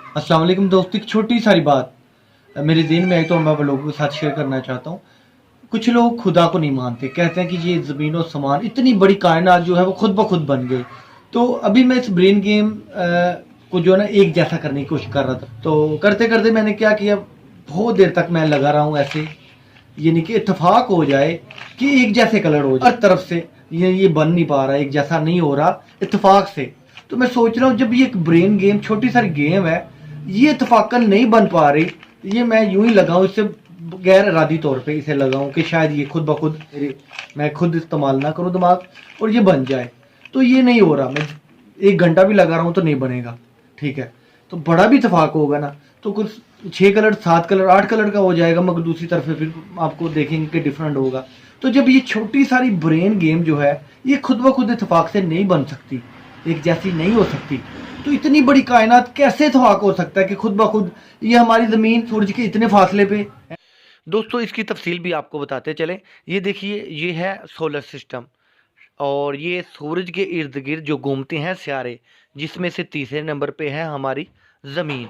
अस्सलाम वालेकुम दोस्तों, एक छोटी सारी बात मेरे ज़हन में आई तो मैं आप लोगों के साथ शेयर करना चाहता हूँ। कुछ लोग खुदा को नहीं मानते, कहते हैं कि ये ज़मीन और समान इतनी बड़ी कायनात जो है वो खुद ब खुद बन गई। तो अभी मैं इस ब्रेन गेम को जो है ना एक जैसा करने की कोशिश कर रहा था। तो करते करते मैंने क्या किया, बहुत देर तक मैं लगा रहा हूँ ऐसे, यानी कि इत्तेफाक हो जाए कि एक जैसे कलर हो जाए हर तरफ से। ये बन नहीं पा रहा, एक जैसा नहीं हो रहा इत्तेफाक से। तो मैं सोच रहा हूँ जब ये एक ब्रेन गेम छोटी सारी गेम है, ये इत्तेफाकन नहीं बन पा रही, ये मैं यूं ही लगाऊं इससे गैर इरादी तौर पे इसे लगाऊं कि शायद ये खुद ब खुद मैं खुद इस्तेमाल ना करूं दिमाग और ये बन जाए। तो ये नहीं हो रहा, मैं 1 घंटा भी लगा रहा हूं तो नहीं बनेगा। ठीक है, तो बड़ा भी इत्तेफाक होगा ना, तो कुछ 6 कलर 7 कलर 8 कलर का हो जाएगा, मगर दूसरी तरफ फिर आपको देखेंगे कि डिफरेंट होगा। तो जब ये छोटी सारी ब्रेन गेम जो है ये खुद ब खुद इत्तेफाक से नहीं बन सकती, एक जैसी नहीं हो सकती, तो इतनी बड़ी कायनात कैसे इत्तेफाक हो सकता है कि खुद ब खुद ये हमारी ज़मीन सूरज के इतने फासले पे। दोस्तों इसकी तफसील भी आपको बताते चलें। ये देखिए, ये है सोलर सिस्टम, और ये सूरज के इर्द गिर्द जो घूमते हैं सियारे, जिसमें से तीसरे नंबर पे है हमारी ज़मीन।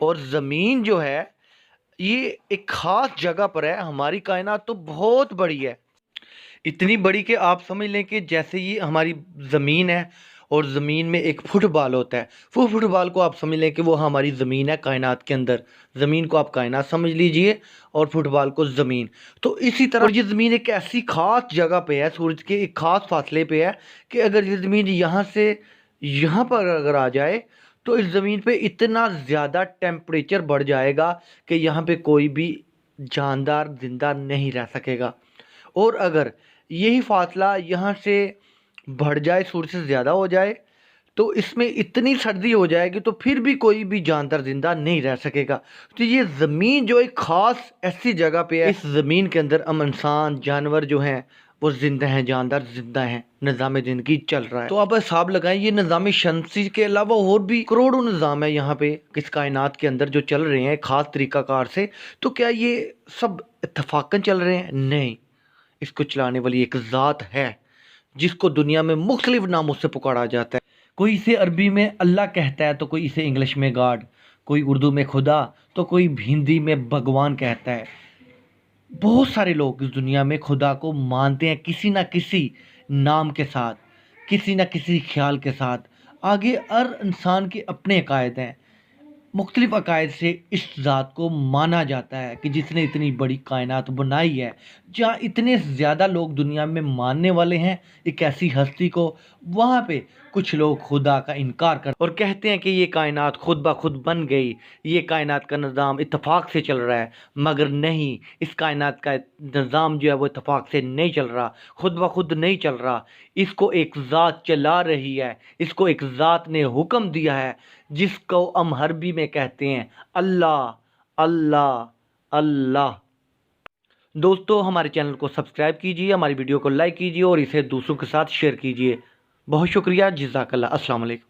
और ज़मीन जो है ये एक ख़ास जगह पर है। हमारी कायनात तो बहुत बड़ी है, इतनी बड़ी कि आप समझ लें कि जैसे ये हमारी ज़मीन है और ज़मीन में एक फुटबॉल होता है, वो फुटबॉल को आप समझ लें कि वो हमारी ज़मीन है कायनात के अंदर। ज़मीन को आप कायनात समझ लीजिए और फुटबॉल को ज़मीन। तो इसी तरह और ये ज़मीन एक ऐसी ख़ास जगह पे है, सूरज के एक ख़ास फासले पे है, कि अगर ये ज़मीन यहाँ से यहाँ पर अगर आ जाए तो इस ज़मीन पे इतना ज़्यादा टेम्परेचर बढ़ जाएगा कि यहाँ पे कोई भी जानदार ज़िंदा नहीं रह सकेगा। और अगर यही फासला यहाँ से बढ़ जाए, सूरज से ज़्यादा हो जाए, तो इसमें इतनी सर्दी हो जाएगी तो फिर भी कोई भी जानदार ज़िंदा नहीं रह सकेगा। तो ये ज़मीन जो एक ख़ास ऐसी जगह पे है, इस ज़मीन के अंदर हम इंसान जानवर जो हैं वो ज़िंदा हैं, जानदार ज़िंदा हैं, निज़ाम ज़िंदगी चल रहा है। तो आप हिसाब लगाएं, ये निज़ाम शमसी के अलावा और भी करोड़ों निज़ाम है यहाँ पे इस कायनात के अंदर जो चल रहे हैं ख़ास तरीक़ाकार से। तो क्या ये सब इत्तफाकन चल रहे हैं? नहीं, इसको चलाने वाली एक ज़ात है जिसको दुनिया में मुख्तलिफ नामों से पुकारा जाता है। कोई इसे अरबी में अल्लाह कहता है, तो कोई इसे इंग्लिश में गॉड, कोई उर्दू में खुदा, तो कोई हिंदी में भगवान कहता है। बहुत सारे लोग इस दुनिया में खुदा को मानते हैं किसी ना किसी नाम के साथ, किसी ना किसी ख्याल के साथ। आगे हर इंसान के अपने अकायद हैं, मुख्तलिफ अकायद से इस ज़ात को माना जाता है कि जिसने इतनी बड़ी कायनात बनाई है, जहाँ इतने ज़्यादा लोग दुनिया में मानने वाले हैं एक ऐसी हस्ती को, वहाँ पे कुछ लोग खुदा का इनकार कर और कहते हैं कि ये कायनात खुद ब खुद बन गई, ये कायनात का निज़ाम इत्तेफाक से चल रहा है। मगर नहीं, इस कायनात का निज़ाम जो है वो इत्तेफाक से नहीं चल रहा, खुद ब खुद नहीं चल रहा। इसको एक ज़ात चला रही है, इसको एक ज़ात ने हुक्म दिया है, जिसको हम अरबी में कहते हैं अल्लाह अल्लाह अल्लाह। दोस्तों हमारे चैनल को सब्सक्राइब कीजिए, हमारी वीडियो को लाइक कीजिए और इसे दूसरों के साथ शेयर कीजिए। बहुत शुक्रिया, जज़ाकल्लाह, अस्सलाम वालेकुम।